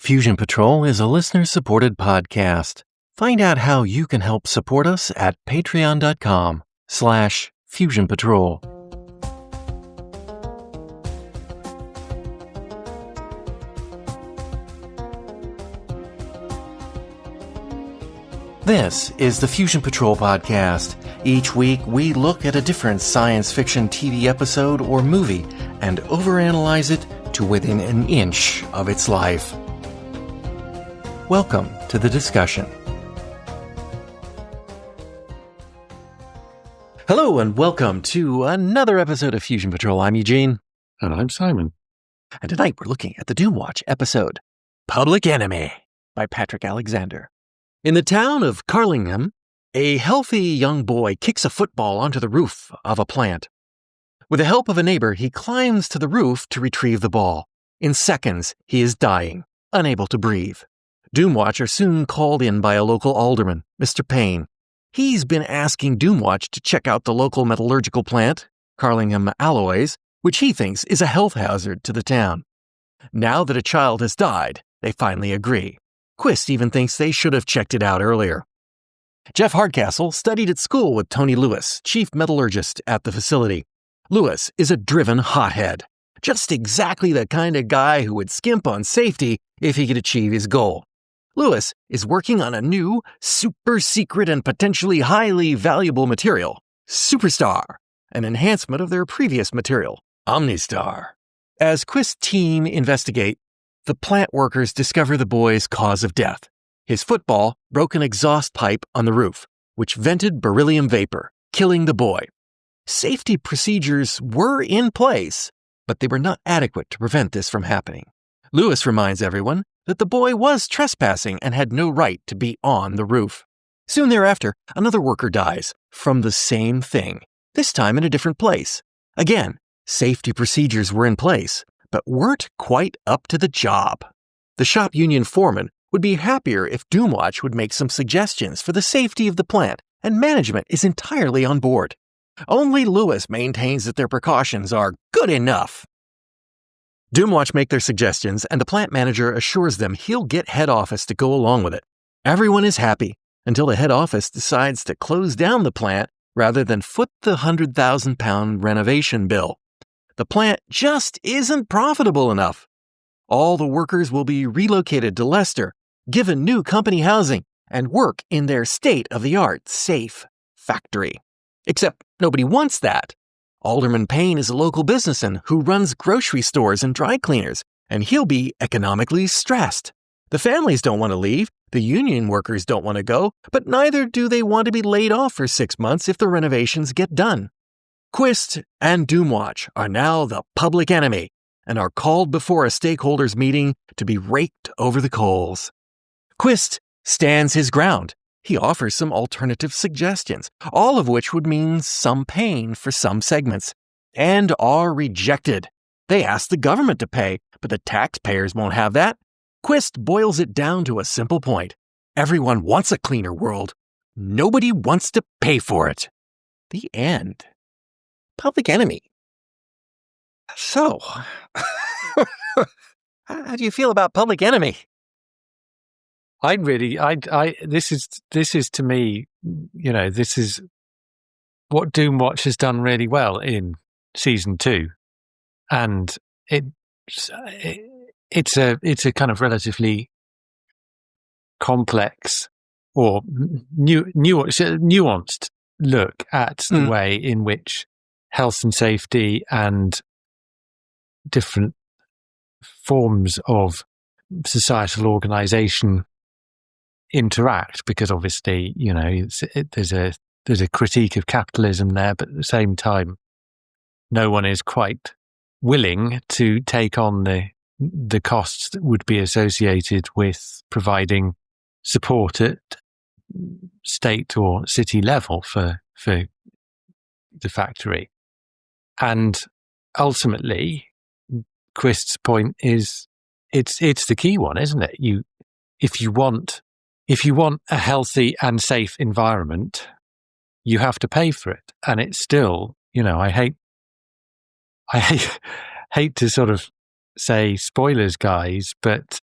Fusion Patrol is a listener-supported podcast. Find out how you can help support us at patreon.com/Fusion Patrol. This is the Fusion Patrol podcast. Each week, we look at a different science fiction TV episode or movie and overanalyze it to within an inch of its life. Welcome to the discussion. Hello and welcome to another episode of Fusion Patrol. I'm Eugene. And I'm Simon. And tonight we're looking at the Doomwatch episode, Public Enemy, by Patrick Alexander. In the town of Carlingham, a healthy young boy kicks a football onto the roof of a plant. With the help of a neighbor, he climbs to the roof to retrieve the ball. In seconds, he is dying, unable to breathe. Doomwatch are soon called in by a local alderman, Mr. Payne. He's been asking Doomwatch to check out the local metallurgical plant, Carlingham Alloys, which he thinks is a health hazard to the town. Now that a child has died, they finally agree. Quist even thinks they should have checked it out earlier. Jeff Hardcastle studied at school with Tony Lewis, chief metallurgist at the facility. Lewis is a driven hothead, just exactly the kind of guy who would skimp on safety if he could achieve his goal. Lewis is working on a new, super secret and potentially highly valuable material, Superstar, an enhancement of their previous material, Omnistar. As Quist's team investigate, the plant workers discover the boy's cause of death. His football broke an exhaust pipe on the roof, which vented beryllium vapor, killing the boy. Safety procedures were in place, but they were not adequate to prevent this from happening. Lewis reminds everyone that the boy was trespassing and had no right to be on the roof. Soon thereafter, another worker dies from the same thing, this time in a different place. Again, safety procedures were in place, but weren't quite up to the job. The shop union foreman would be happier if Doomwatch would make some suggestions for the safety of the plant, and management is entirely on board. Only Lewis maintains that their precautions are good enough. Doomwatch make their suggestions, and the plant manager assures them he'll get head office to go along with it. Everyone is happy until the head office decides to close down the plant rather than foot the £100,000 renovation bill. The plant just isn't profitable enough. All the workers will be relocated to Leicester, given new company housing, and work in their state-of-the-art safe factory. Except nobody wants that. Alderman Payne is a local businessman who runs grocery stores and dry cleaners, and he'll be economically stressed. The families don't want to leave, the union workers don't want to go, but neither do they want to be laid off for 6 months if the renovations get done. Quist and Doomwatch are now the public enemy and are called before a stakeholders meeting to be raked over the coals. Quist stands his ground. He offers some alternative suggestions, all of which would mean some pain for some segments, and are rejected. They ask the government to pay, but the taxpayers won't have that. Quist boils it down to a simple point. Everyone wants a cleaner world. Nobody wants to pay for it. The end. Public Enemy. So, how do you feel about Public Enemy? This is to me, this is what Doomwatch has done really well in season 2, and it's a kind of relatively complex or nuanced look at the way in which health and safety and different forms of societal organization interact, because obviously, there's a critique of capitalism there, but at the same time, no one is quite willing to take on the costs that would be associated with providing support at state or city level for the factory. And ultimately, Quist's point is it's the key one, isn't it? If you want a healthy and safe environment, you have to pay for it. And it's still, I hate to sort of say spoilers, guys, but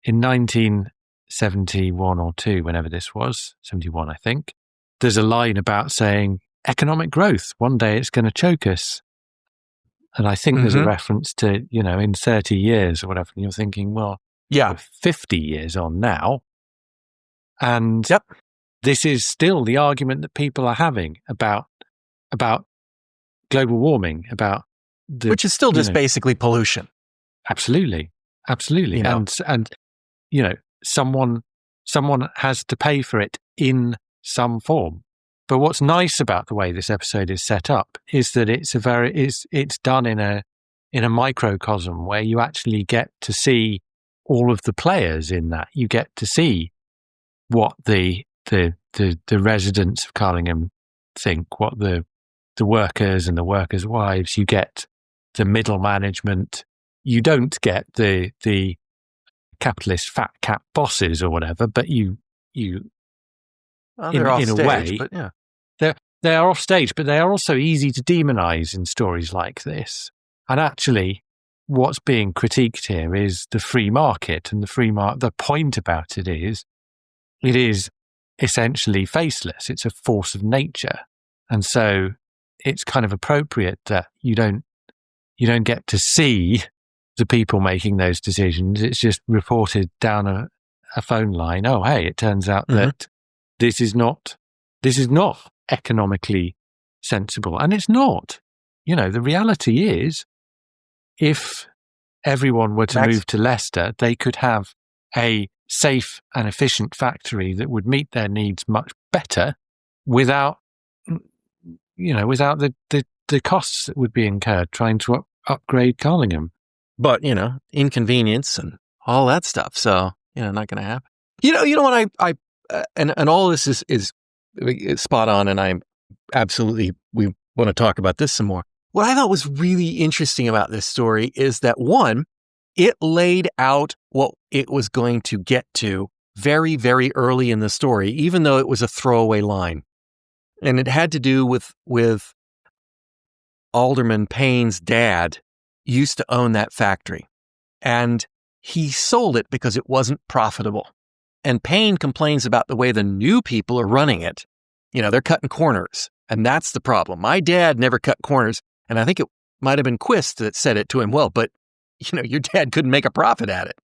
in 1971 or 2, whenever this was, 71, I think, there's a line about saying economic growth, one day it's going to choke us. And I think there's a reference to, in 30 years or whatever. And you're thinking, well, yeah, we're 50 years on now. And this is still the argument that people are having about global warming, which is still just basically pollution. Absolutely. And someone has to pay for it in some form. But what's nice about the way this episode is set up is that it's done in a microcosm where you actually get to see all of the players in that. You get to see what the residents of Carlingham think, what the workers and the workers' wives. You get the middle management. You don't get the capitalist fat cat bosses or whatever, but they're off stage, a way, but yeah. They are off stage, but they are also easy to demonize in stories like this. And actually, what's being critiqued here is the free market, and the point about it is essentially faceless. It's a force of nature, and so it's kind of appropriate that you don't get to see the people making those decisions. It's just reported down a phone line. Oh, hey, it turns out that this is not economically sensible. And it's not. The reality is, if everyone were to move to Leicester, they could have a safe and efficient factory that would meet their needs much better without the costs that would be incurred trying to upgrade Carlingham. But, inconvenience and all that stuff. So, not going to happen. You know what and all this is spot on, and I'm absolutely, we want to talk about this some more. What I thought was really interesting about this story is that, one, it laid out what it was going to get to very, very early in the story, even though it was a throwaway line. And it had to do with Alderman Payne's dad used to own that factory, and he sold it because it wasn't profitable. And Payne complains about the way the new people are running it. They're cutting corners, and that's the problem. My dad never cut corners, and I think it might have been Quist that said it to him. Well, but your dad couldn't make a profit at it,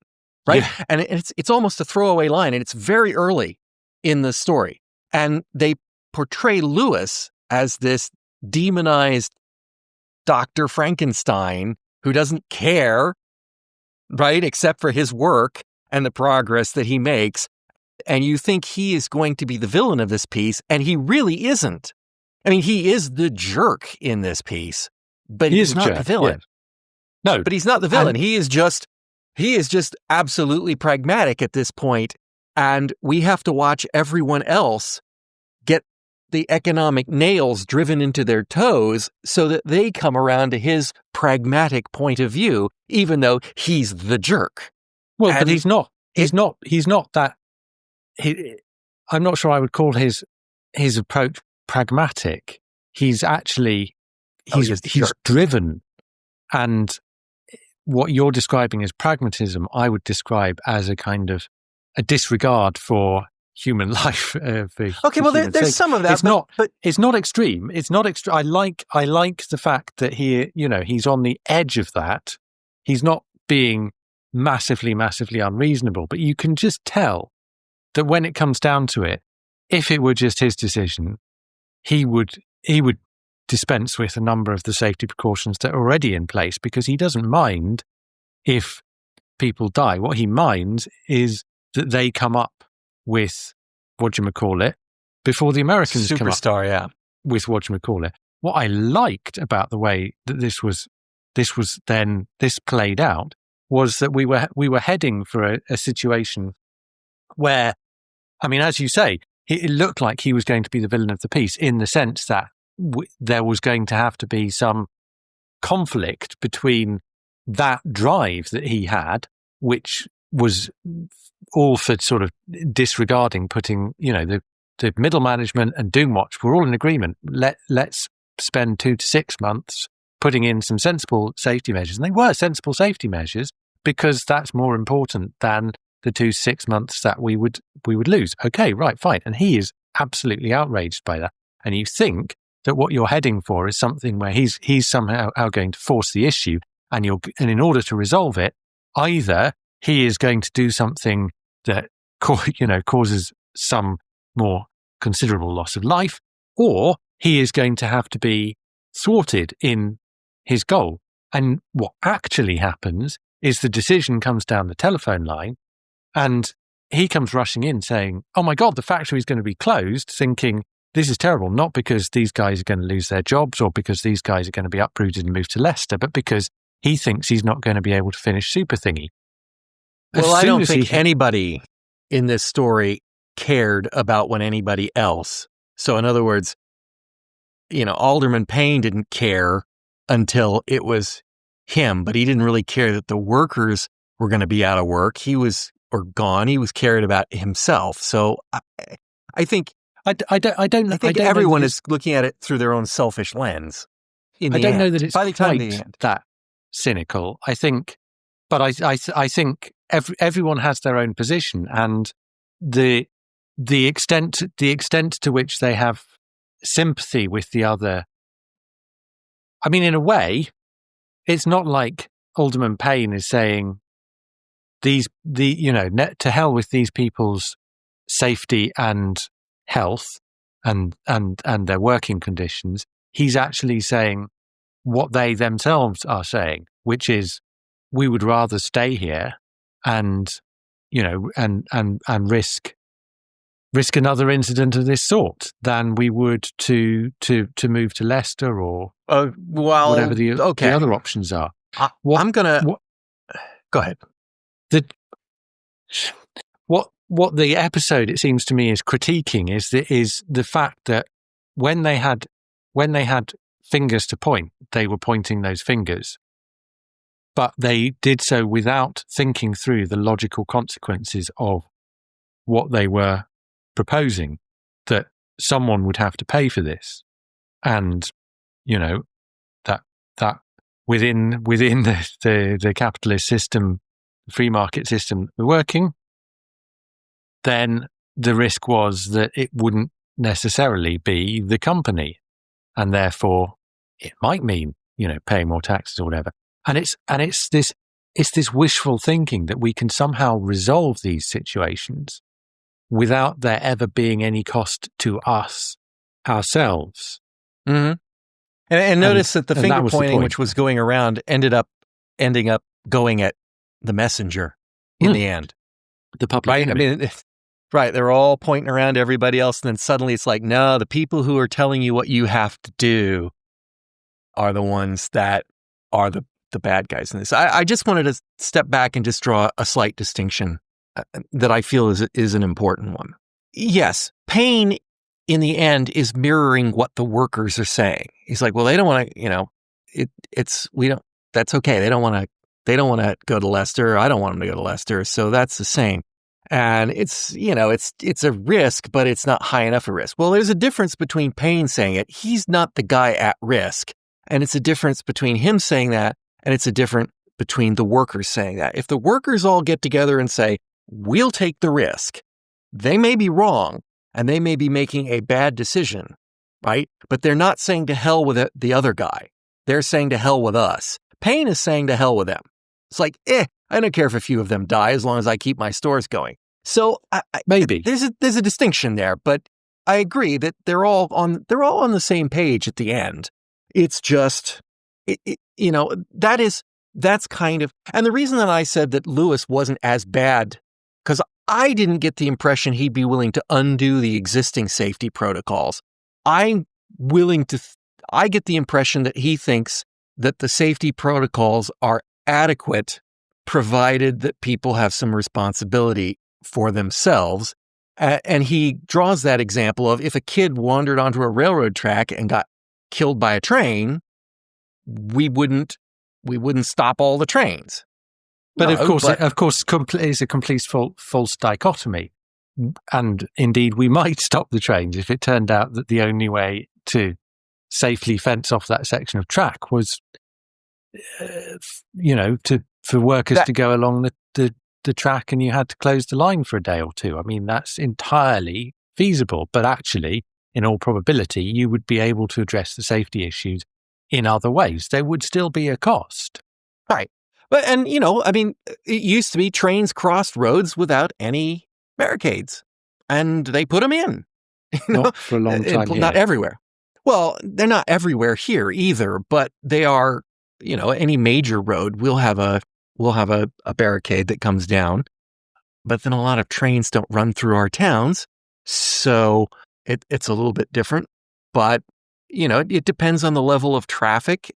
right? Yeah. And it's almost a throwaway line, and it's very early in the story. And they portray Lewis as this demonized Dr. Frankenstein who doesn't care, right, except for his work and the progress that he makes. And you think he is going to be the villain of this piece, and he really isn't. I mean, he is the jerk in this piece, but he's not the villain. Yeah. No, but he's not the villain. He is just absolutely pragmatic at this point, and we have to watch everyone else get the economic nails driven into their toes so that they come around to his pragmatic point of view, even though he's the jerk. Well, but he's not that. I'm not sure I would call his approach pragmatic. He's actually he's driven, and what you're describing as pragmatism, I would describe as a kind of a disregard for human life. Okay, well, there's some of that. It's not extreme. It's not extreme. I like the fact that he's on the edge of that. He's not being massively unreasonable, but you can just tell that when it comes down to it, if it were just his decision, he would dispense with a number of the safety precautions that are already in place, because he doesn't mind if people die. What he minds is that they come up with before the Americans come up with what I liked about the way that this played out was that we were heading for a situation where, I mean, as you say, it looked like he was going to be the villain of the piece, in the sense that there was going to have to be some conflict between that drive that he had, which was all for sort of disregarding, putting, the middle management and Doomwatch were all in agreement. Let's spend 2 to 6 months putting in some sensible safety measures. And they were sensible safety measures, because that's more important than the 2 to 6 months that we would lose. Okay, right, fine. And he is absolutely outraged by that. And you think that what you're heading for is something where he's somehow going to force the issue, and in order to resolve it, either he is going to do something that causes some more considerable loss of life, or he is going to have to be thwarted in his goal. And what actually happens is the decision comes down the telephone line, and he comes rushing in saying, oh my God, the factory is going to be closed, thinking this is terrible, not because these guys are going to lose their jobs or because these guys are going to be uprooted and moved to Leicester, but because he thinks he's not going to be able to finish Super Thingy. Well, I don't think anybody in this story cared about what anybody else. So in other words, Alderman Payne didn't care until it was him, but he didn't really care that the workers were going to be out of work. Or gone. He was cared about himself. So I think everyone is looking at it through their own selfish lens. I don't know that it's quite that cynical. I think, but I think everyone has their own position, and the extent to which they have sympathy with the other. I mean, in a way, it's not like Alderman Payne is saying to hell with these people's safety and health and their working conditions. He's actually saying what they themselves are saying, which is, we would rather stay here and risk another incident of this sort than we would to move to Leicester or whatever the other options are. Go ahead. What the episode, it seems to me, is critiquing is the fact that when they had fingers to point, they were pointing those fingers, but they did so without thinking through the logical consequences of what they were proposing, that someone would have to pay for this, and that within the capitalist system, free market system we're working, then the risk was that it wouldn't necessarily be the company, and therefore it might mean paying more taxes or whatever. And it's this wishful thinking that we can somehow resolve these situations without there ever being any cost to us ourselves. Mm-hmm. And notice that the finger pointing, which was going around, ending up going at the messenger in the end. The public enemy. I mean, right. They're all pointing around to everybody else. And then suddenly it's like, no, the people who are telling you what you have to do are the ones that are the bad guys in this. I just wanted to step back and just draw a slight distinction that I feel is an important one. Yes, Payne in the end is mirroring what the workers are saying. He's like, well, they don't want to, that's okay. They don't want to go to Leicester. I don't want them to go to Leicester. So that's the same. And it's a risk, but it's not high enough a risk. Well, there's a difference between Payne saying it. He's not the guy at risk. And it's a difference between him saying that, and it's a difference between the workers saying that. If the workers all get together and say, we'll take the risk, they may be wrong, and they may be making a bad decision, right? But they're not saying to hell with the other guy. They're saying to hell with us. Payne is saying to hell with them. It's like, I don't care if a few of them die as long as I keep my stores going. So maybe there's a distinction there, but I agree that they're all on the same page at the end. It's just, that's kind of, and the reason that I said that Lewis wasn't as bad, because I didn't get the impression he'd be willing to undo the existing safety protocols. I get the impression that he thinks that the safety protocols are adequate, provided that people have some responsibility for themselves. And he draws that example of if a kid wandered onto a railroad track and got killed by a train, we wouldn't stop all the trains. But of course, it's a complete false dichotomy. And indeed, we might stop the trains if it turned out that the only way to safely fence off that section of track was, for workers to go along the the track and you had to close the line for a day or two. I mean, that's entirely feasible, but actually, in all probability, you would be able to address the safety issues in other ways. There would still be a cost. Right. But, and, I mean, it used to be trains crossed roads without any barricades, and they put them in. Not for a long time. Not everywhere. Well, they're not everywhere here either, but they are, any major road will have a barricade that comes down. But then a lot of trains don't run through our towns, so it's a little bit different. But, it depends on the level of traffic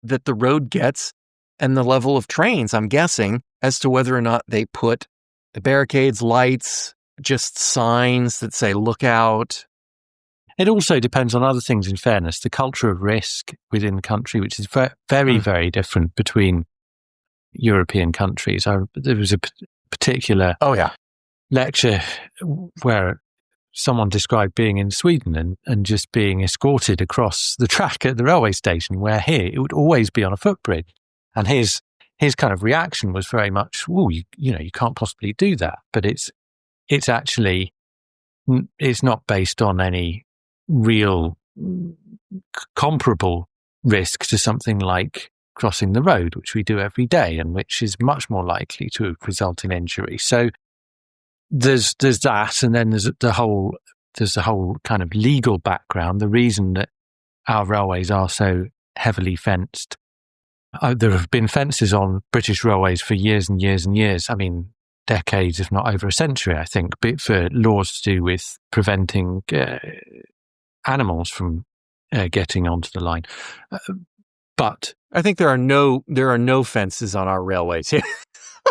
that the road gets and the level of trains, I'm guessing, as to whether or not they put the barricades, lights, just signs that say, look out. It also depends on other things, in fairness. The culture of risk within the country, which is very, very different between European countries. There was a particular lecture where someone described being in Sweden and just being escorted across the track at the railway station, where here it would always be on a footbridge. And his kind of reaction was very much, you can't possibly do that. But it's actually, it's not based on any real comparable risk to something like crossing the road, which we do every day and which is much more likely to result in injury. So there's that, and then there's the whole kind of legal background. The reason that our railways are so heavily fenced. There have been fences on British railways for years and years and years. I mean, decades, if not over a century, I think, but for laws to do with preventing animals from getting onto the line. But I think there are no fences on our railways here.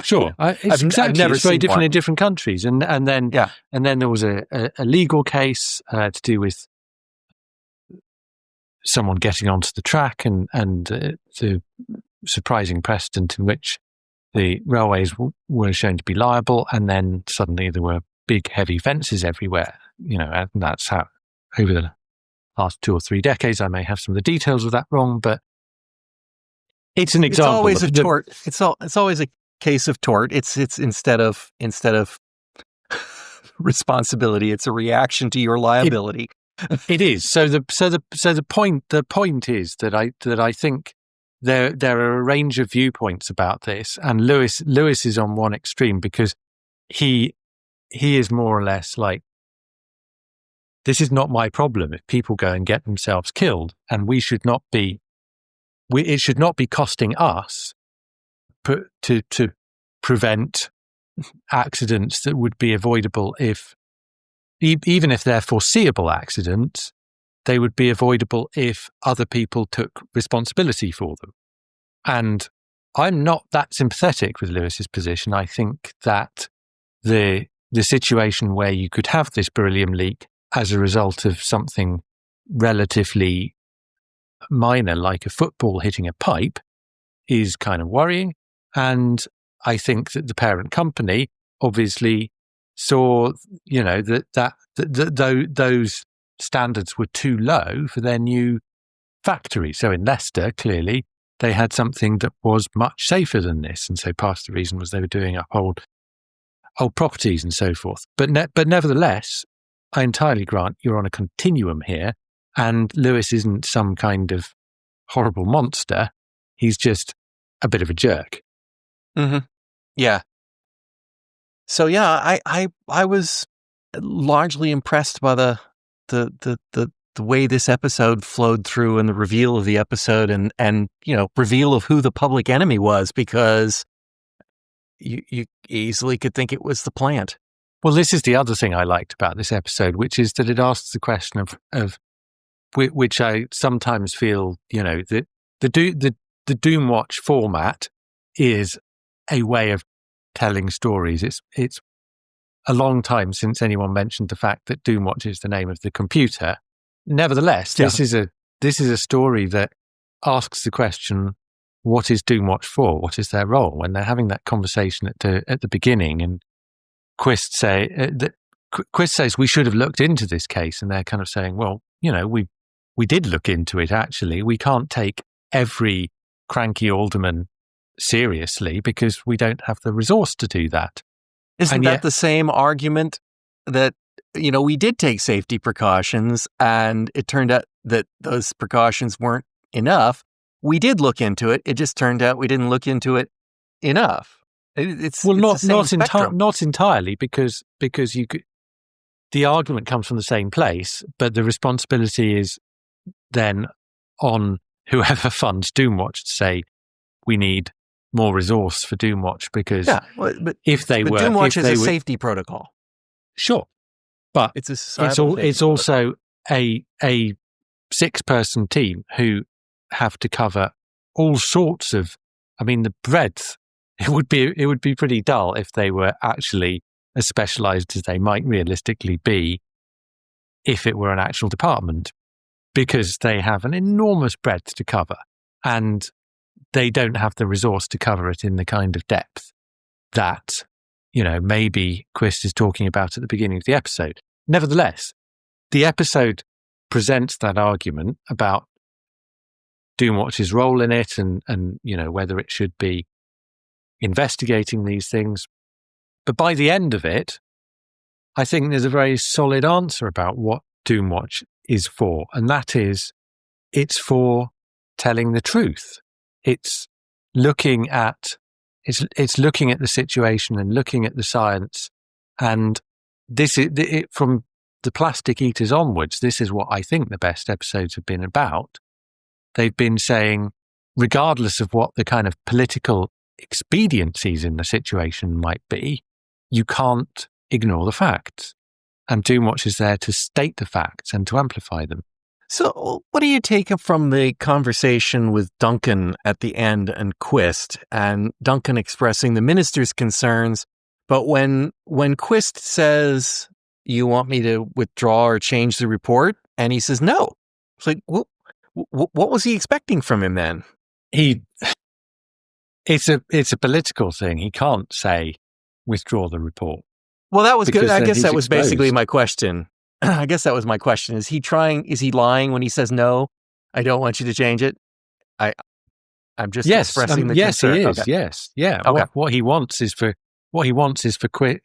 Sure, it's very different in different countries, and then there was a legal case to do with someone getting onto the track and the surprising precedent in which the railways were shown to be liable, and then suddenly there were big, heavy fences everywhere. And that's how over the last 2 or 3 decades. I may have some of the details of that wrong, but it's an example. It's always a tort. It's always a case of tort. It's instead of responsibility, it's a reaction to your liability. It is. So the point is that I think there are a range of viewpoints about this, and Lewis is on one extreme because he is more or less like, this is not my problem if people go and get themselves killed, and it should not be costing us to prevent accidents that would be avoidable even if they're foreseeable accidents, they would be avoidable if other people took responsibility for them. And I'm not that sympathetic with Lewis's position. I think that the situation where you could have this beryllium leak as a result of something relatively minor, like a football hitting a pipe, is kind of worrying. And I think that the parent company obviously saw, that those standards were too low for their new factory. So in Leicester, clearly, they had something that was much safer than this. And so part of the reason was they were doing up old properties and so forth. But nevertheless, I entirely grant you're on a continuum here, and Lewis isn't some kind of horrible monster. He's just a bit of a jerk. Mm-hmm. Yeah. So I was largely impressed by the way this episode flowed through, and the reveal of the episode, and reveal of who the public enemy was, because you easily could think it was the plant. Well, this is the other thing I liked about this episode, which is that it asks the question of which I sometimes feel, the Doomwatch format is a way of telling stories. It's a long time since anyone mentioned the fact that Doomwatch is the name of the computer. Nevertheless, this is a story that asks the question, what is Doomwatch for? What is their role? When they're having that conversation at the beginning, and Quist says we should have looked into this case, and they're kind of saying, well, we did look into it. Actually, we can't take every cranky alderman seriously because we don't have the resource to do that. Isn't that the same argument that, we did take safety precautions and it turned out that those precautions weren't enough? We did look into it. It just turned out we didn't look into it enough. Not entirely because you could, the argument comes from the same place, but the responsibility is then on whoever funds Doomwatch to say we need more resource for Doomwatch because Doomwatch is a safety protocol. Sure, but it's also a 6-person team who have to cover all sorts of. I mean, the breadth. It would be pretty dull if they were actually as specialized as they might realistically be if it were an actual department, because they have an enormous breadth to cover and they don't have the resource to cover it in the kind of depth that, maybe Quist is talking about at the beginning of the episode. Nevertheless, the episode presents that argument about Doomwatch's role in it and whether it should be investigating these things. But by the end of it, I think there's a very solid answer about what Doomwatch is for. And that is, it's for telling the truth. It's looking at the situation and looking at the science. And this is from the Plastic Eaters onwards, this is what I think the best episodes have been about. They've been saying, regardless of what the kind of political expediencies in the situation might be, you can't ignore the facts. And Doomwatch is there to state the facts and to amplify them. So what do you take from the conversation with Duncan at the end and Quist, and Duncan expressing the minister's concerns, but when Quist says, you want me to withdraw or change the report? And he says, no. It's like, what was he expecting from him then? It's a political thing. He can't say withdraw the report. Well, that was good. I guess that was basically my question. I guess that was my question. Is he lying when he says no? I don't want you to change it. I'm just expressing the concern. Yes, he is. Okay. Yes, yeah. Okay. What he wants is for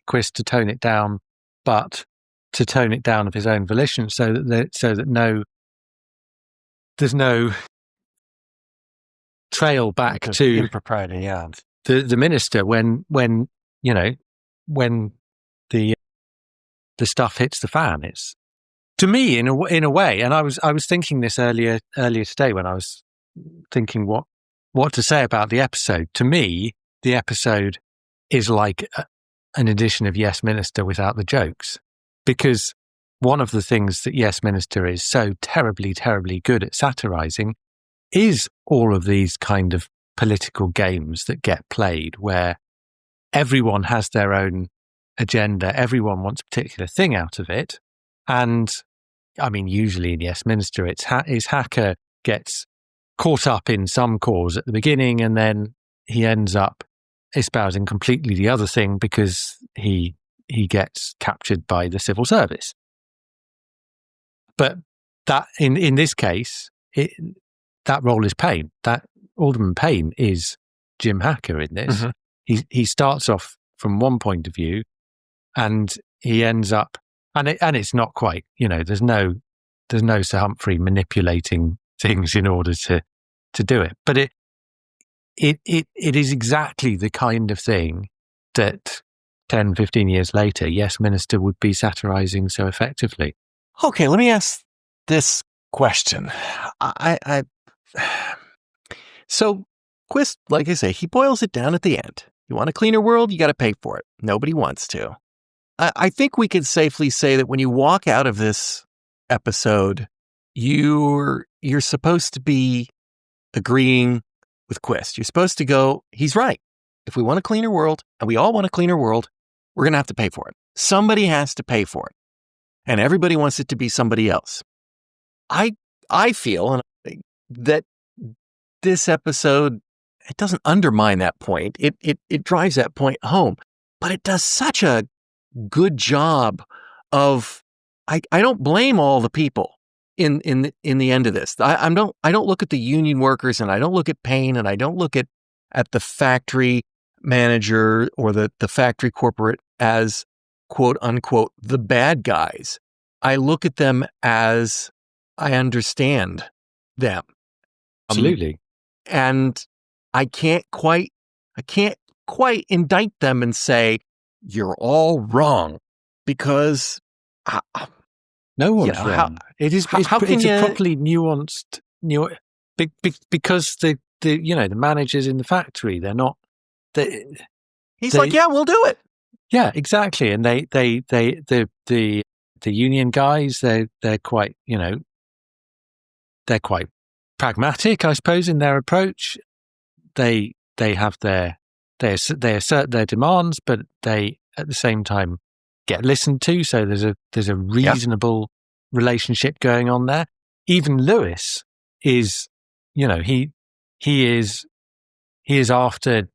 Quist to tone it down, but to tone it down of his own volition, so that there's no trail back to impropriety. Yeah, the minister when the stuff hits the fan. It's, to me, in a way, and I was thinking this earlier today when I was thinking what to say about the episode. To me, the episode is like an edition of Yes Minister without the jokes, because one of the things that Yes Minister is so terribly, terribly good at satirizing is all of these kind of political games that get played where everyone has their own agenda, everyone wants a particular thing out of it. And I mean, usually in Yes Minister, his hacker gets caught up in some cause at the beginning and then he ends up espousing completely the other thing because he gets captured by the civil service. But that in this case, that role is Payne. That Alderman Payne is Jim Hacker in this. Mm-hmm. He starts off from one point of view, and he ends up, and it's not quite. There's no Sir Humphrey manipulating things in order to do it. But it is exactly the kind of thing that 10, 15 years later, Yes Minister would be satirizing so effectively. Okay, let me ask this question. So Quist, like I say, he boils it down at the end. You want a cleaner world, you got to pay for it. Nobody wants to. I think we could safely say that when you walk out of this episode, you're supposed to be agreeing with Quist. You're supposed to go, he's right. If we want a cleaner world, and we all want a cleaner world, we're going to have to pay for it. Somebody has to pay for it. And everybody wants it to be somebody else. I feel that this episode, it doesn't undermine that point. It drives that point home, but it does such a good job of, I don't blame all the people in the end of this. I don't look at the union workers, and I don't look at Payne, and I don't look at at the factory manager or the factory corporate as quote unquote the bad guys. I look at them as I understand them. Absolutely. And I can't quite indict them and say you're all wrong, because no one's wrong. It's a properly nuanced because the managers in the factory, they're not. He's like, yeah, we'll do it. Yeah, exactly. And the union guys, they're quite pragmatic, I suppose, in their approach. They assert their demands, but they at the same time get listened to. So there's a reasonable relationship going on there. Even Lewis is, he is after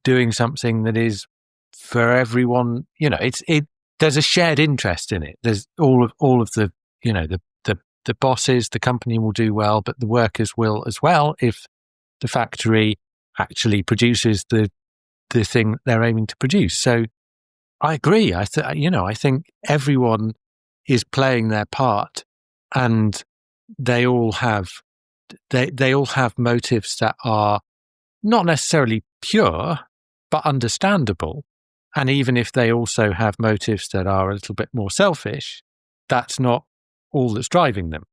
doing something that is for everyone. There's a shared interest in it. There's all of the the bosses, the company will do well, but the workers will as well if the factory actually produces the thing they're aiming to produce. So I agree. I think everyone is playing their part, and they all have motives that are not necessarily pure, but understandable. And even if they also have motives that are a little bit more selfish, that's not all that's driving them.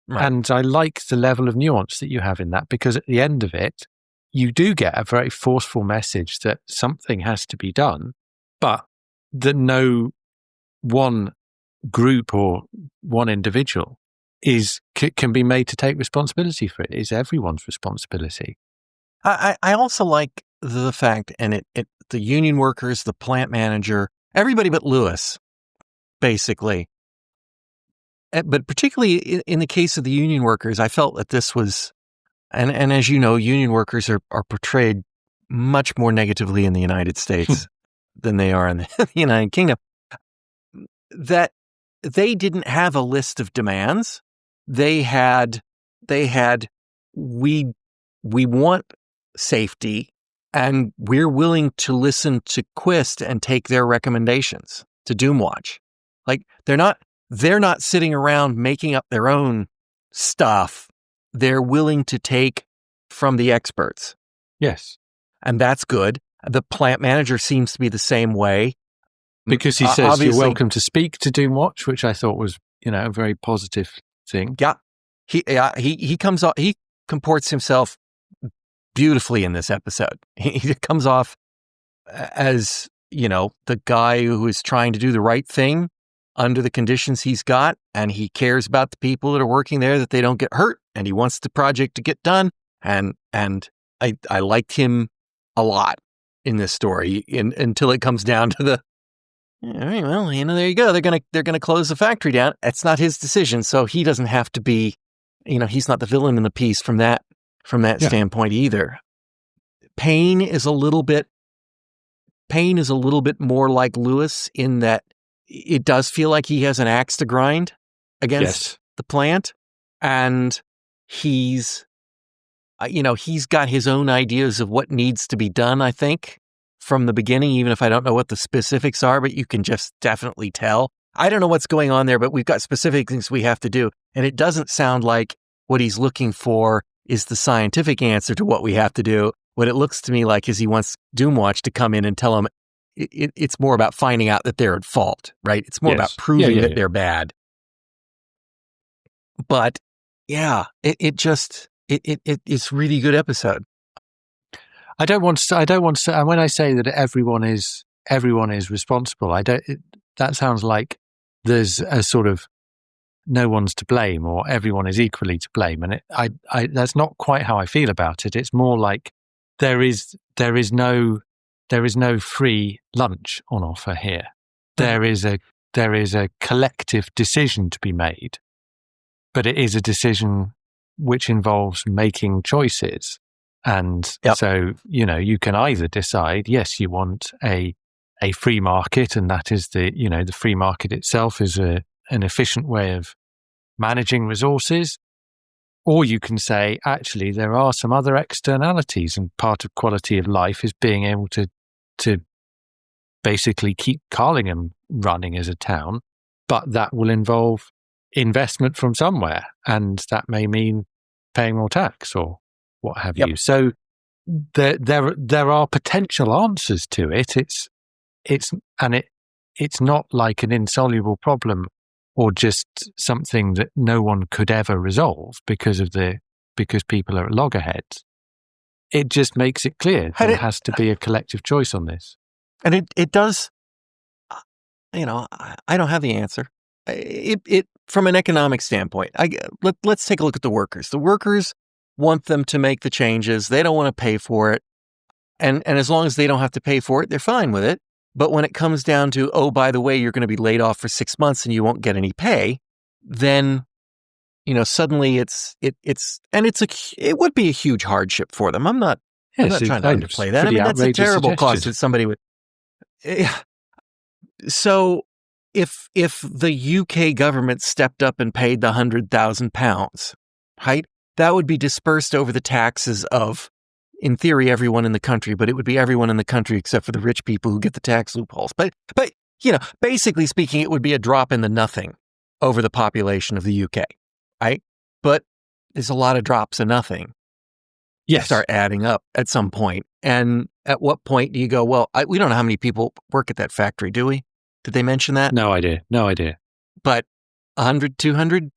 Right. And I like the level of nuance that you have in that, because at the end of it, you do get a very forceful message that something has to be done, but that no one group or one individual can be made to take responsibility for it. It's everyone's responsibility. I also like the fact, and the union workers, the plant manager, everybody but Lewis, basically. But particularly in the case of the union workers, I felt that this was, and as you know, union workers are portrayed much more negatively in the United States than they are in the United Kingdom, that they didn't have a list of demands. They had, we want safety, and we're willing to listen to Quist and take their recommendations to Doomwatch. Like, they're not sitting around making up their own stuff. They're willing to take from the experts. Yes. And that's good. The plant manager seems to be the same way. Because he says, you're welcome to speak to Doomwatch, which I thought was, a very positive thing. Yeah. He comports himself beautifully in this episode. He comes off as, the guy who is trying to do the right thing under the conditions he's got, and he cares about the people that are working there, that they don't get hurt, and he wants the project to get done. And I liked him a lot in this story until it comes down to the, well, there you go. They're gonna close the factory down. It's not his decision, so he doesn't have to be, he's not the villain in the piece from that standpoint either. Payne is a little bit more like Lewis in that it does feel like he has an axe to grind against the plant, and he's got his own ideas of what needs to be done, I think, from the beginning, even if I don't know what the specifics are, but you can just definitely tell. I don't know what's going on there, but we've got specific things we have to do. And it doesn't sound like what he's looking for is the scientific answer to what we have to do. What it looks to me like is he wants Doomwatch to come in and tell him it's more about finding out that they're at fault, right? It's more about proving that they're bad. But yeah, it's really good episode. I don't want to, and when I say that everyone is responsible, that sounds like there's a sort of no one's to blame or everyone is equally to blame. And that's not quite how I feel about it. It's more like there is no free lunch on offer here. There is a collective decision to be made, but it is a decision which involves making choices. And so, you can either decide, yes, you want a free market, and that is the free market itself is an efficient way of managing resources. Or you can say, actually, there are some other externalities, and part of quality of life is being able to basically keep Carlingham running as a town, but that will involve investment from somewhere, and that may mean paying more tax or what have you. So there are potential answers to it. It's not like an insoluble problem or just something that no one could ever resolve because people are at loggerheads. It just makes it clear that there has to be a collective choice on this. And it does, I don't have the answer. It from an economic standpoint, let's take a look at the workers. The workers want them to make the changes. They don't want to pay for it. And as long as they don't have to pay for it, they're fine with it. But when it comes down to, oh, by the way, you're going to be laid off for 6 months and you won't get any pay, then, suddenly it would be a huge hardship for them. I'm not trying to underplay that. I mean, that's a terrible cost that somebody would. So if the UK government stepped up and paid the £100,000, right, that would be dispersed over the taxes of, in theory, everyone in the country, but it would be everyone in the country except for the rich people who get the tax loopholes. But basically speaking, it would be a drop in the nothing over the population of the UK, right? But there's a lot of drops in nothing. Yes. Start adding up at some point. And at what point do you go, well, we don't know how many people work at that factory, do we? Did they mention that? No idea. But 100, 200,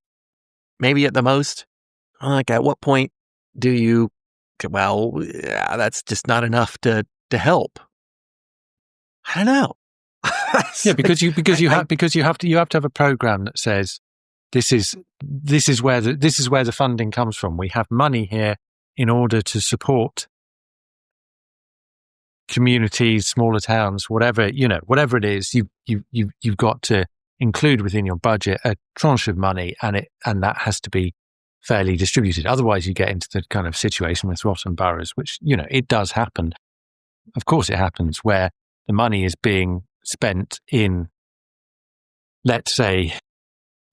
maybe at the most? Like, at what point do you, that's just not enough to help? I don't know. Yeah, because you have to have a program that says this is where the funding comes from. We have money here in order to support communities, smaller towns, whatever it is. You've got to include within your budget a tranche of money, and that has to be fairly distributed. Otherwise, you get into the kind of situation with rotten boroughs, which it does happen. Of course, it happens where the money is being spent in, let's say,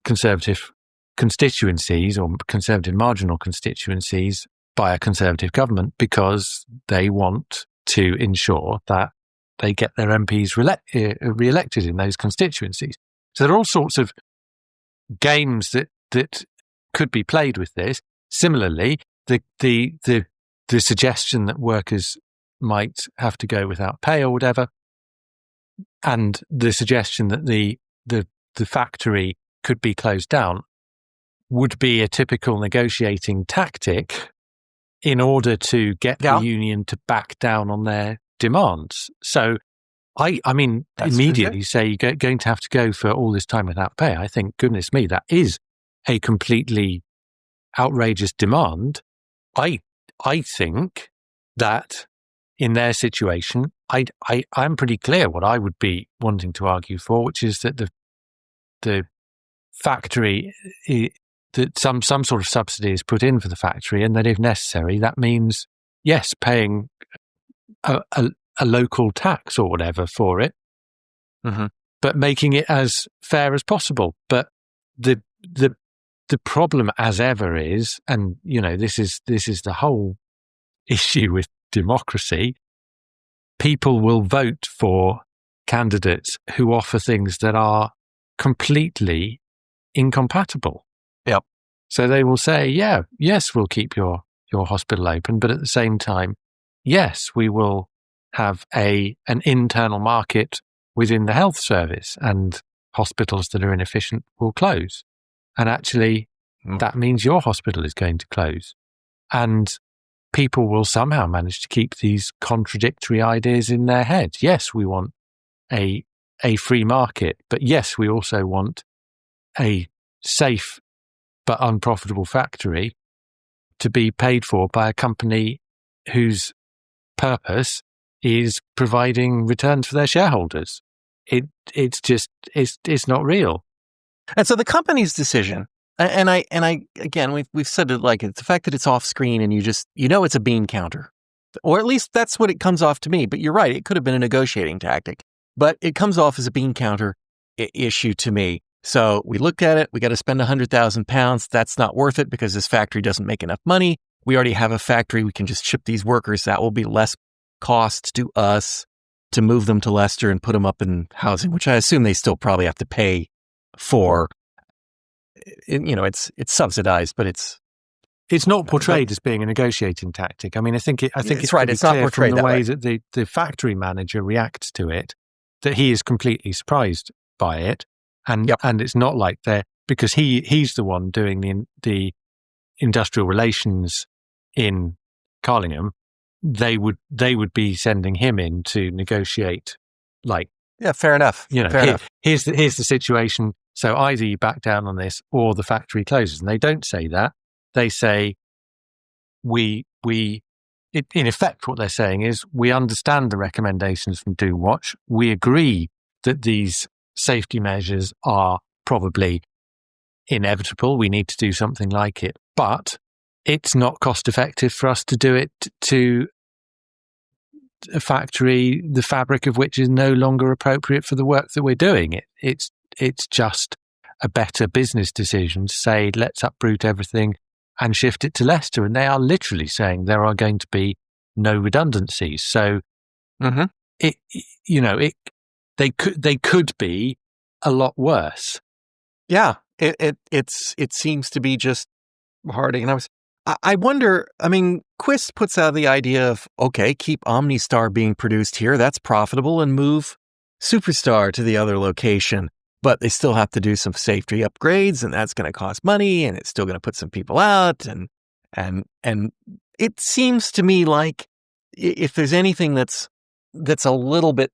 conservative constituencies or conservative marginal constituencies by a conservative government because they want to ensure that they get their MPs re-elected in those constituencies. So there are all sorts of games that could be played with this. Similarly, the suggestion that workers might have to go without pay or whatever, and the suggestion that the factory could be closed down would be a typical negotiating tactic in order to get the union to back down on their demands. So I mean, that's immediately say you're going to have to go for all this time without pay. I think, goodness me, that is a completely outrageous demand. I think that in their situation, I'm pretty clear what I would be wanting to argue for, which is that the factory, that some sort of subsidy is put in for the factory, and that if necessary, that means, yes, paying a local tax or whatever for it, but making it as fair as possible. But the problem, as ever, is, and this is the whole issue with democracy, people will vote for candidates who offer things that are completely incompatible. Yep. So they will say, yes, we'll keep your hospital open, but at the same time, yes, we will have an internal market within the health service, and hospitals that are inefficient will close. And actually, that means your hospital is going to close. And people will somehow manage to keep these contradictory ideas in their head. Yes, we want a free market, but yes, we also want a safe but unprofitable factory to be paid for by a company whose purpose is providing returns for their shareholders. It's not real. And so the company's decision, and I again, we've said it like it's the fact that it's off screen and it's a bean counter, or at least that's what it comes off to me. But you're right, it could have been a negotiating tactic, but it comes off as a bean counter issue to me. So we look at it. We got to spend £100,000. That's not worth it because this factory doesn't make enough money. We already have a factory. We can just ship these workers. That will be less cost to us to move them to Leicester and put them up in housing, which I assume they still probably have to pay for. It's subsidized, but it's not portrayed as being a negotiating tactic. I mean, I think it's right. It's not portrayed from the that way that the factory manager reacts to it, that he is completely surprised by it, and it's not like because he's the one doing the industrial relations in Carlingham. They would be sending him in to negotiate. Fair enough. Fair enough. Here's the situation. So either you back down on this or the factory closes. And they don't say that. They say, in effect, what they're saying is, we understand the recommendations from Doomwatch. We agree that these safety measures are probably inevitable. We need to do something like it. But it's not cost effective for us to do it to a factory, the fabric of which is no longer appropriate for the work that we're doing. It's just a better business decision to say, let's uproot everything and shift it to Leicester. And they are literally saying there are going to be no redundancies. So they could be a lot worse. Yeah, it seems to be just hard. And I wonder, I mean, Quist puts out the idea of, okay, keep OmniStar being produced here. That's profitable, and move Superstar to the other location. But they still have to do some safety upgrades, and that's going to cost money, and it's still going to put some people out. And it seems to me like if there's anything that's a little bit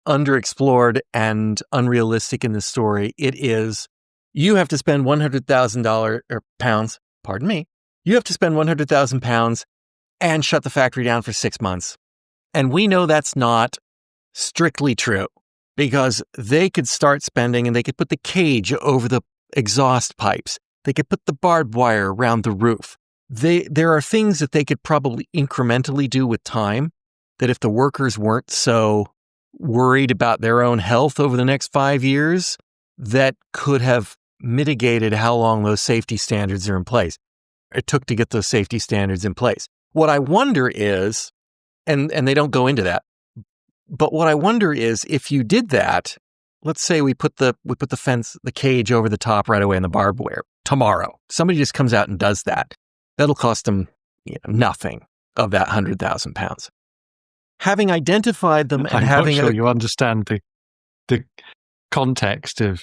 underexplored and unrealistic in this story, it is you have to spend $100,000 or pounds, pardon me. You have to spend £100,000 and shut the factory down for 6 months. And we know that's not strictly true, because they could start spending and they could put the cage over the exhaust pipes. They could put the barbed wire around the roof. There are things that they could probably incrementally do with time, that if the workers weren't so worried about their own health over the next 5 years, that could have mitigated how long those safety standards are in place. It took to get those safety standards in place. What I wonder is, and they don't go into that, but what I wonder is, if you did that, let's say we put the fence, the cage over the top right away in the barbed wire tomorrow. Somebody just comes out and does that. That'll cost them nothing of that £100,000. Having identified them and I'm having not sure you understand the context of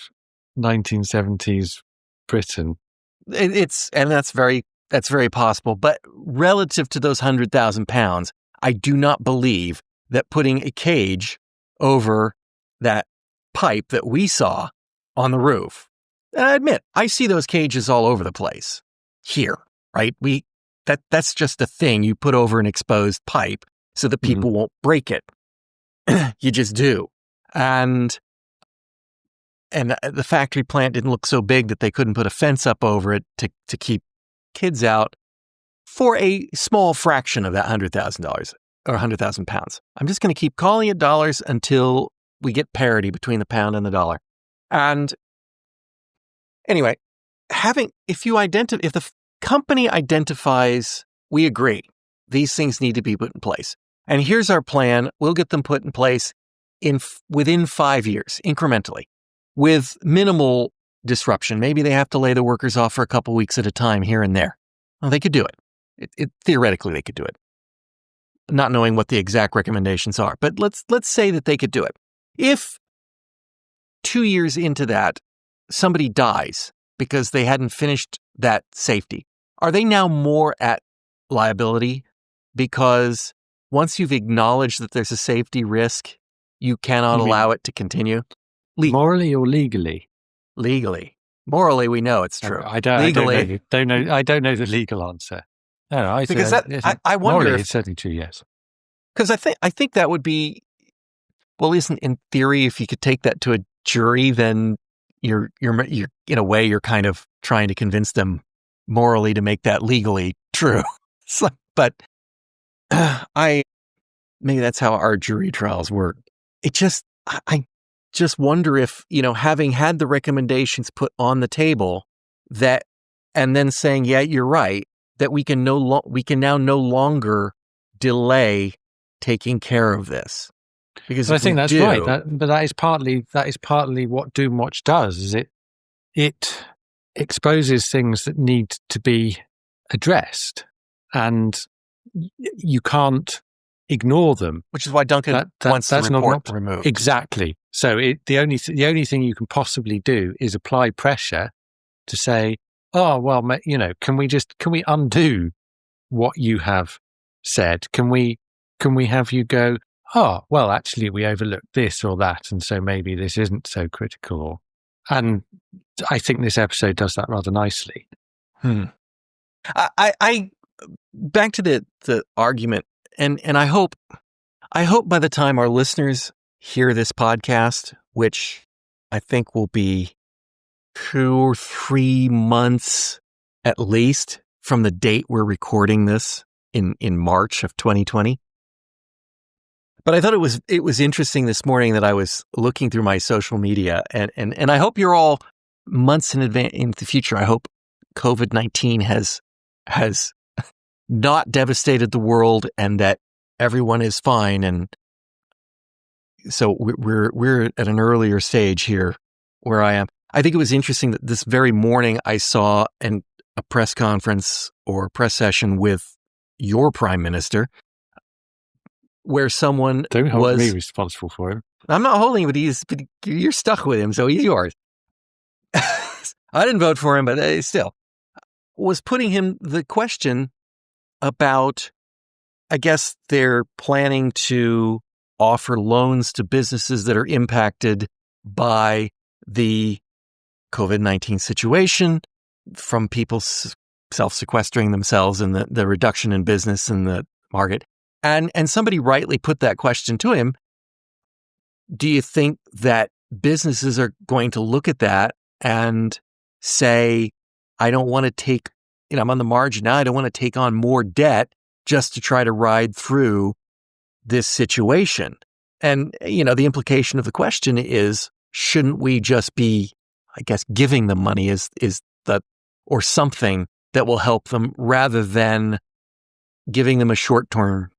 1970s Britain. That's very possible. But relative to those £100,000, I do not believe that putting a cage over that pipe that we saw on the roof. And I admit, I see those cages all over the place here, right? That's just a thing you put over an exposed pipe so that people won't break it. You just do. And the factory plant didn't look so big that they couldn't put a fence up over it to keep kids out for a small fraction of that $100,000 or £100,000. I'm just going to keep calling it dollars until we get parity between the pound and the dollar. And anyway, if the company identifies, we agree, these things need to be put in place. And here's our plan. We'll get them put in place within 5 years, incrementally, with minimal disruption. Maybe they have to lay the workers off for a couple weeks at a time here and there. Well, they could do it. Theoretically, they could do it. Not knowing what the exact recommendations are, but let's say that they could do it. If 2 years into that, somebody dies because they hadn't finished that safety, are they now more at liability? Because once you've acknowledged that there's a safety risk, you cannot allow it to continue. Morally or legally? Legally. Morally, we know it's true. I don't know the legal answer. No, I wonder. Morally, it's certainly true. Yes, because I think that would be, well, isn't in theory, if you could take that to a jury, then you're in a way you're kind of trying to convince them morally to make that legally true. But maybe that's how our jury trials work. I just wonder if, having had the recommendations put on the table and then saying, yeah, you're right, that we can now no longer delay taking care of this. Because I think that's right. But that is partly what Doomwatch does, is it exposes things that need to be addressed, and you can't ignore them. Which is why Duncan wants the report removed. Exactly. So the only thing you can possibly do is apply pressure to say, oh well, can we undo what you have said? Can we have you go, oh well, actually we overlooked this or that, and so maybe this isn't so critical. And I think this episode does that rather nicely. I back to the argument, and I hope by the time our listeners hear this podcast, which I think will be 2 or 3 months at least from the date we're recording this in March of 2020. But I thought it was interesting this morning that I was looking through my social media, and I hope you're all months in advance in the future. I hope COVID-19 has not devastated the world and that everyone is fine. And so we're at an earlier stage here where I am. I think it was interesting that this very morning I saw a press conference or press session with your prime minister, where someone don't hold me responsible for him. I'm not holding him, but you're stuck with him, so he's yours. I didn't vote for him, but still was putting him the question about, I guess they're planning to offer loans to businesses that are impacted by the COVID-19 situation, from people self-sequestering themselves and the reduction in business in the market. And somebody rightly put that question to him. Do you think that businesses are going to look at that and say, I don't want to take, I'm on the margin now, I don't want to take on more debt just to try to ride through this situation? And, the implication of the question is, shouldn't we just be, I guess, giving them money or something that will help them, rather than giving them a short-term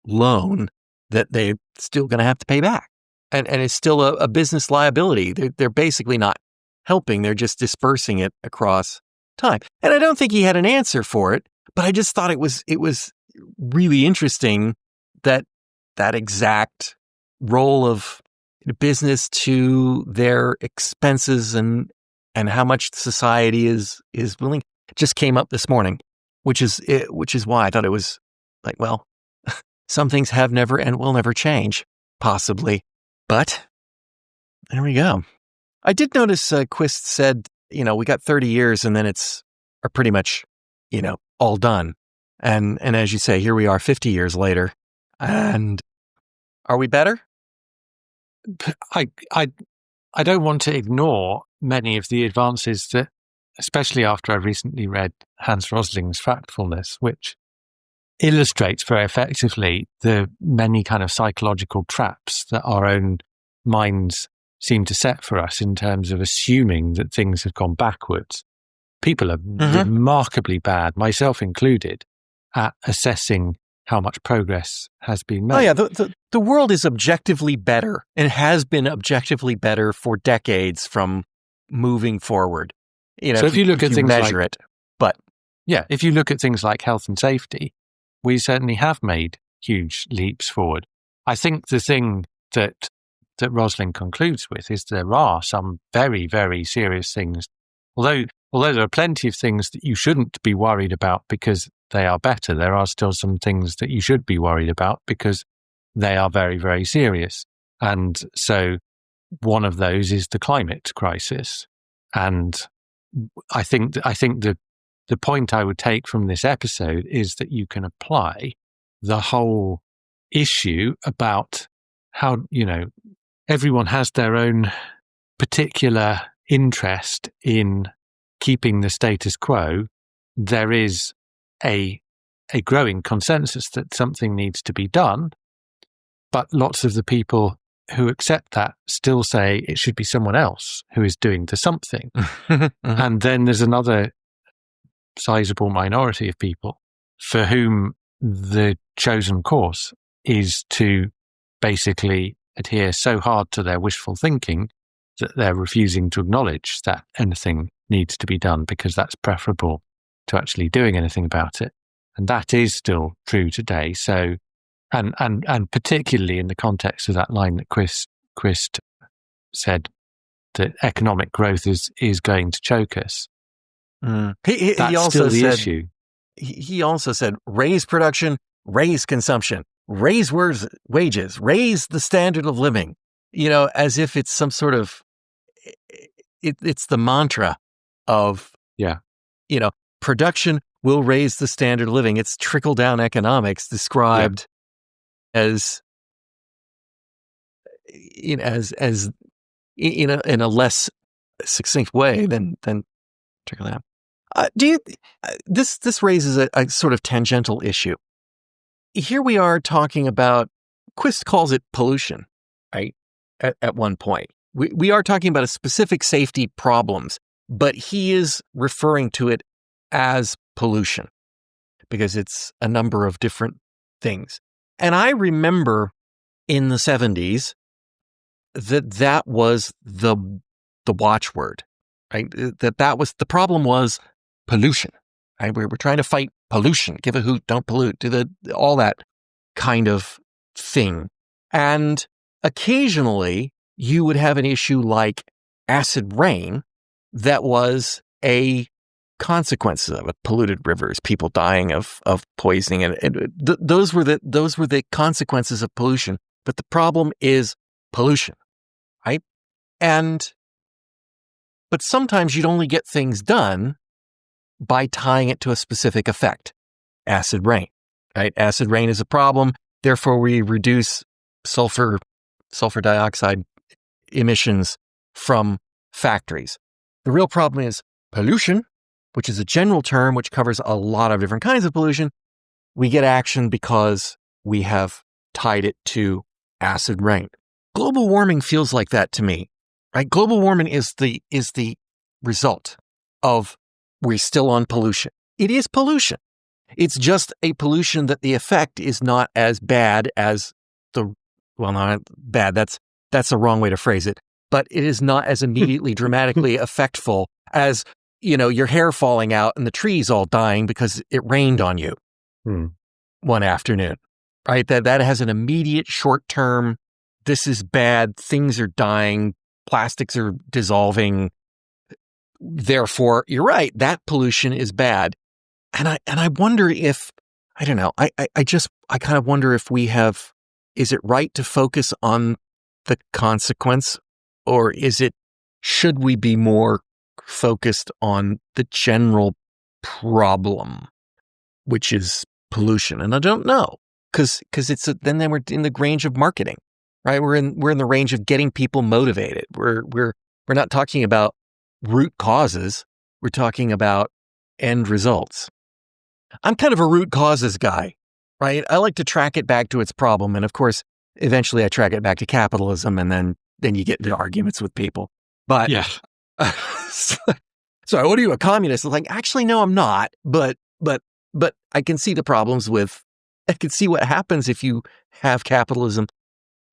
loan that they're still going to have to pay back. And it's still a business liability. They're basically not helping. They're just dispersing it across time. And I don't think he had an answer for it, but I just thought it was really interesting that exact role of business to their expenses and how much society is willing just came up this morning, which is why I thought it was like, well, some things have never and will never change, possibly. But there we go. I did notice Quist said, we got 30 years and then are pretty much, all done. And as you say, here we are 50 years later. And are we better? I don't want to ignore many of the advances that, especially after I recently read Hans Rosling's Factfulness, which illustrates very effectively the many kind of psychological traps that our own minds seem to set for us in terms of assuming that things have gone backwards. People are remarkably bad, myself included, at assessing how much progress has been made. Oh yeah, the world is objectively better and has been objectively better for decades from moving forward. So if you look at things measure it, but yeah, if you look at things like health and safety, we certainly have made huge leaps forward. I think the thing that Rosling concludes with is there are some very, very serious things. Although there are plenty of things that you shouldn't be worried about because they are better, there are still some things that you should be worried about because they are very, very serious. And so one of those is the climate crisis. And I think the point I would take from this episode is that you can apply the whole issue about how, everyone has their own particular interest in keeping the status quo. There is a growing consensus that something needs to be done, but lots of the people who accept that still say it should be someone else who is doing the something. And then there's another sizable minority of people for whom the chosen course is to basically adhere so hard to their wishful thinking that they're refusing to acknowledge that anything needs to be done because that's preferable to actually doing anything about it. And that is still true today. So, and particularly in the context of that line that Chris said, that economic growth is going to choke us. He also still the said, issue. He also said, raise production, raise consumption, raise wages, raise the standard of living, as if it's some sort of, it's the mantra of, production will raise the standard of living. It's trickle down economics described as in a less succinct way than trickle down. This raises a sort of tangential issue. Here we are talking about, Quist calls it pollution, right? At one point, we are talking about a specific safety problems, but he is referring to it as pollution because it's a number of different things. And I remember in the 70s that was the watchword, right? That was the problem, was pollution. Right? We're trying to fight pollution. Give a hoot, don't pollute. Do all that kind of thing. And occasionally you would have an issue like acid rain that was a consequence of it. Polluted rivers, people dying of poisoning, and those were the consequences of pollution. But the problem is pollution, right? But sometimes you'd only get things done by tying it to a specific effect. Acid rain, right? Acid rain is a problem. Therefore, we reduce sulfur dioxide emissions from factories. The real problem is pollution, which is a general term which covers a lot of different kinds of pollution. We get action because we have tied it to acid rain. Global warming feels like that to me, right? Global warming is the result of, we're still on pollution. It is pollution. It's just a pollution that the effect is not as bad as not bad. That's the wrong way to phrase it. But it is not as immediately dramatically effectful as, your hair falling out and the trees all dying because it rained on you one afternoon, right? That has an immediate short-term, this is bad, things are dying, plastics are dissolving. Therefore, you're right, that pollution is bad. And I wonder if, I don't know, I kind of wonder if is it right to focus on the consequence, or should we be more focused on the general problem, which is pollution? And I don't know, because then we're in the range of marketing, right? We're in the range of getting people motivated. We're not talking about root causes. We're talking about end results. I'm kind of a root causes guy, right? I like to track it back to its problem. And of course, eventually I track it back to capitalism, and then you get into arguments with people. But yeah. So what are you, a communist? I'm like, actually, no, I'm not. But I can see the problems I can see what happens if you have capitalism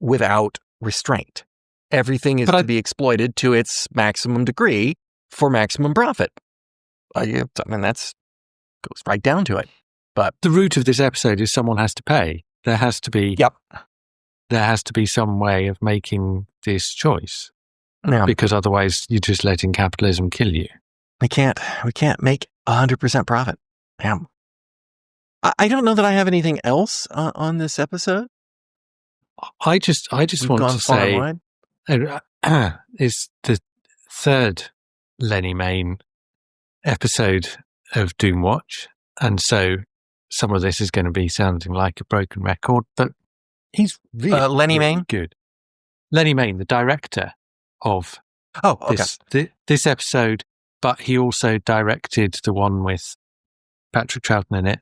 without restraint. Everything is to be exploited to its maximum degree for maximum profit. I mean, that's goes right down to it. But the root of this episode is someone has to pay. There has to be. Yep. There has to be some way of making this choice. Yeah. Because otherwise you're just letting capitalism kill you. We can't make 100% profit. Yeah. I don't know that I have anything else on this episode. I just want to say it's the third Lenny Main episode of Doomwatch, and so some of this is going to be sounding like a broken record, but he's really Lenny Main? good. Lenny Main, the director of this episode, but he also directed the one with Patrick Troughton in it,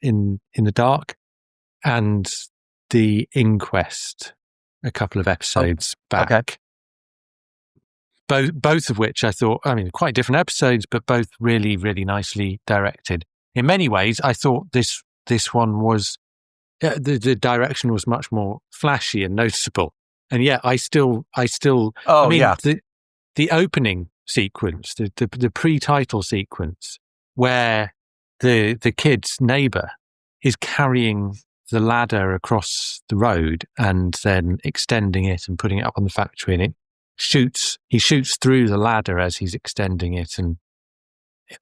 in the Dark, and the Inquest a couple of episodes back. Okay. Both of which I thought, quite different episodes, but both really, really nicely directed. In many ways, I thought this one was, the direction was much more flashy and noticeable. And yet the opening sequence, the pre-title sequence, where the kid's neighbour is carrying the ladder across the road and then extending it and putting it up on the factory, and he shoots through the ladder as he's extending it, and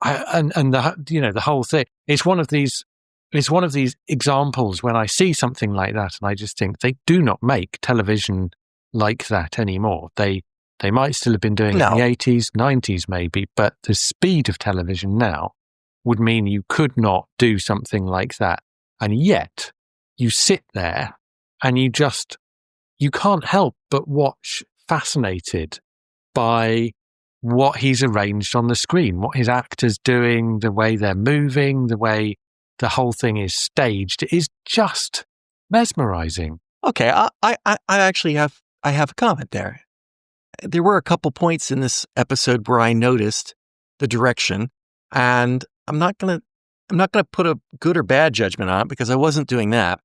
the whole thing. It's one of these examples when I see something like that, and I just think they do not make television like that anymore. They might still have been doing it in the 80s, 90s maybe, but the speed of television now would mean you could not do something like that. And yet you sit there and you can't help but watch, fascinated by what he's arranged on the screen, what his actors doing, the way they're moving, the way the whole thing is staged. It is just mesmerizing. Okay, I actually have a comment there. There were a couple points in this episode where I noticed the direction, and I'm not gonna put a good or bad judgment on it because I wasn't doing that.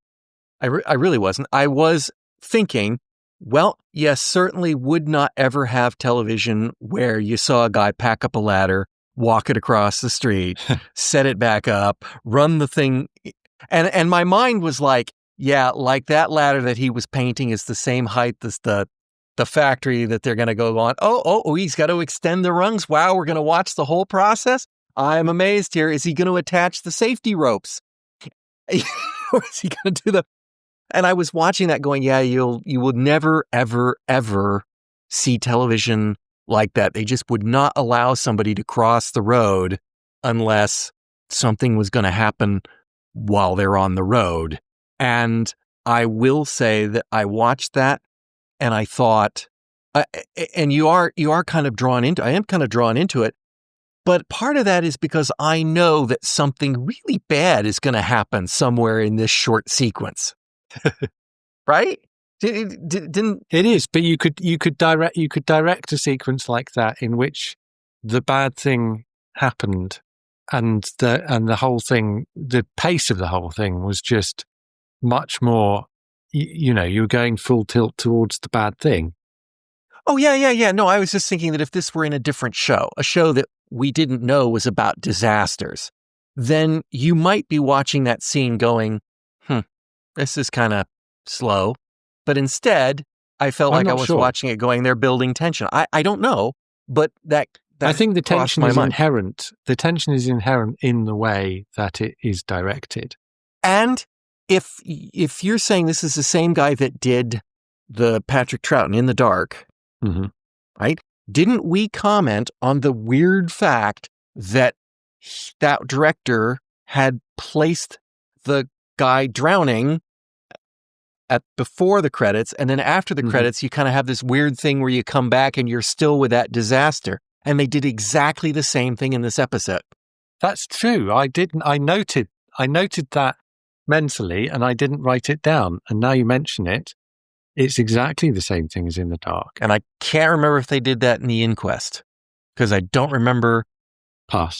I really wasn't. I was thinking, well, yes, certainly would not ever have television where you saw a guy pack up a ladder, walk it across the street, set it back up, run the thing. And my mind was like, yeah, like that ladder that he was painting is the same height as the factory that they're going to go on. Oh, he's got to extend the rungs. Wow, we're going to watch the whole process. I'm amazed here. Is he going to attach the safety ropes? Or is he going to do And I was watching that going, yeah, you would never, ever, ever see television like that. They just would not allow somebody to cross the road unless something was going to happen while they're on the road. And I will say that I watched that and I thought, and you are kind of drawn into, I am kind of drawn into it. But part of that is because I know that something really bad is going to happen somewhere in this short sequence. Right? Didn't it is? But you could direct a sequence like that in which the bad thing happened, and the whole thing, the pace of the whole thing was just much more. You were going full tilt towards the bad thing. Oh yeah. No, I was just thinking that if this were in a different show, a show that we didn't know was about disasters, then you might be watching that scene going, this is kind of slow. But instead, I felt like I was watching it going, they're building tension. I don't know, but that I think the tension is inherent. The tension is inherent in the way that it is directed. And if you're saying this is the same guy that did the Patrick Troughton in the Dark, right? Didn't we comment on the weird fact that that director had placed the guy drowning before the credits, and then after the credits, you kind of have this weird thing where you come back and you're still with that disaster. And they did exactly the same thing in this episode. That's true. I noted that mentally, and I didn't write it down. And now you mention it, it's exactly the same thing as in the Dark. And I can't remember if they did that in the Inquest, because I don't remember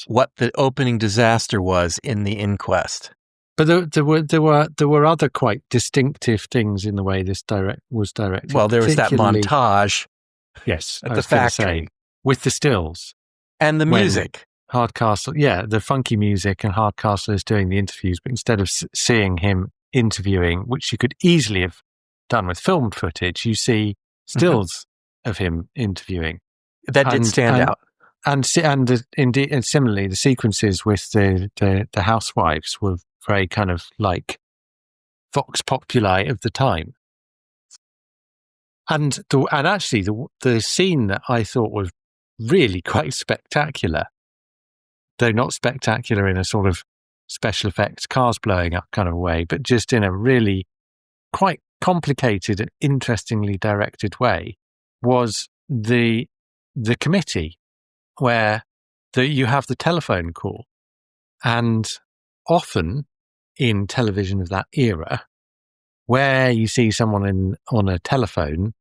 what the opening disaster was in the Inquest. But there were other quite distinctive things in the way this was directed. Well, there was that montage, yes, at the factory with the stills and the music. Hardcastle, the funky music, and Hardcastle is doing the interviews, but instead of seeing him interviewing, which you could easily have done with filmed footage, you see stills of him interviewing. That did stand out. And similarly, the sequences with the housewives were very kind of like vox populi of the time. And actually the scene that I thought was really quite spectacular, though not spectacular in a sort of special effects, cars blowing up kind of way, but just in a really quite complicated and interestingly directed way, was the committee, where you have the telephone call. And often in television of that era, Where you see someone on a telephone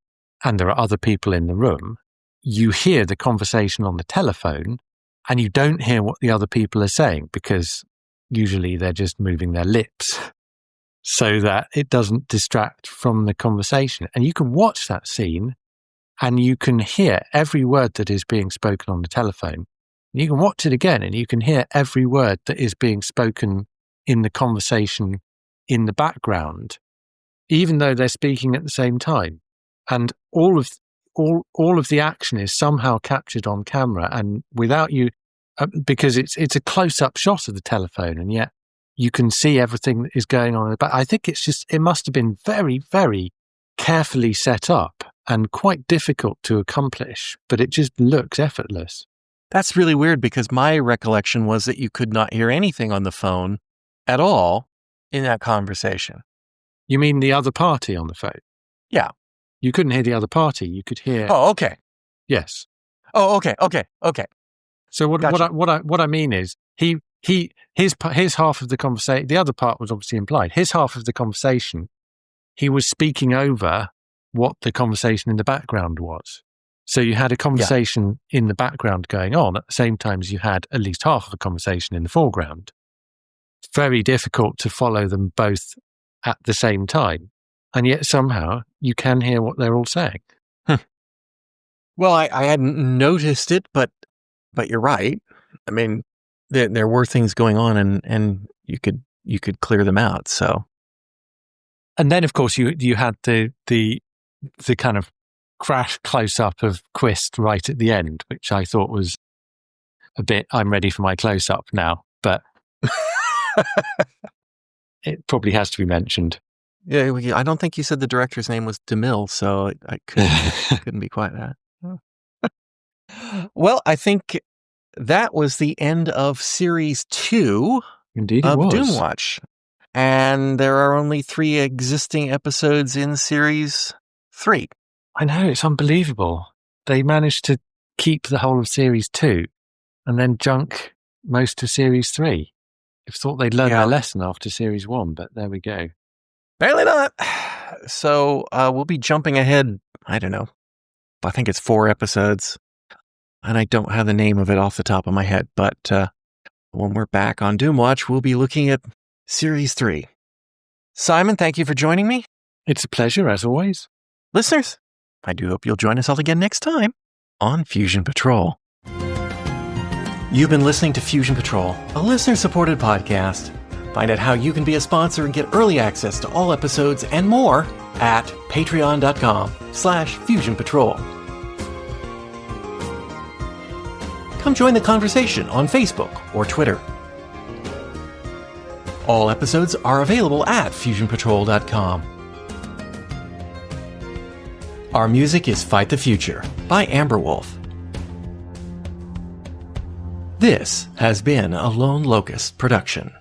and there are other people in the room, you hear the conversation on the telephone and you don't hear what the other people are saying because usually they're just moving their lips so that it doesn't distract from the conversation. And you can watch that scene and you can hear every word that is being spoken on the telephone. And you can watch it again and you can hear every word that is being spoken in the conversation in the background, even though they're speaking at the same time. And all of the action is somehow captured on camera, and without you, because it's a close-up shot of the telephone, and yet you can see everything that is going on. But I think it must have been very, very carefully set up and quite difficult to accomplish, but it just looks effortless. That's really weird because my recollection was that you could not hear anything on the phone at all in that conversation. You mean the other party on the phone? Yeah. You couldn't hear the other party. You could hear. Oh, okay. Yes. Oh, okay. So Gotcha. what I mean is his half of the conversation. The other part was obviously implied. His half of the conversation, he was speaking over what the conversation in the background was. So you had a conversation in the background going on at the same time as you had at least half of a conversation in the foreground. It's very difficult to follow them both at the same time. And yet somehow you can hear what they're all saying. Well, I hadn't noticed it, but you're right. I mean, there were things going on, and you could clear them out. So, and then of course you had the kind of crash close up of Quist right at the end, which I thought was a bit. I'm ready for my close up now, but it probably has to be mentioned. Yeah, I don't think you said the director's name was DeMille, so I couldn't be quite that. Well, I think that was the end of Series 2 Indeed it of was. Doomwatch. And there are only 3 existing episodes in Series 3. I know, it's unbelievable. They managed to keep the whole of Series 2 and then junk most of Series 3. I thought they'd learned their lesson after Series 1, but there we go. Apparently not. So we'll be jumping ahead, I don't know, I think it's 4 episodes. And I don't have the name of it off the top of my head. But when we're back on Doomwatch, we'll be looking at Series 3. Simon, thank you for joining me. It's a pleasure, as always. Listeners, I do hope you'll join us all again next time on Fusion Patrol. You've been listening to Fusion Patrol, a listener-supported podcast. Find out how you can be a sponsor and get early access to all episodes and more at patreon.com/FusionPatrol. Come join the conversation on Facebook or Twitter. All episodes are available at FusionPatrol.com. Our music is Fight the Future by Amberwolf. This has been a Lone Locust production.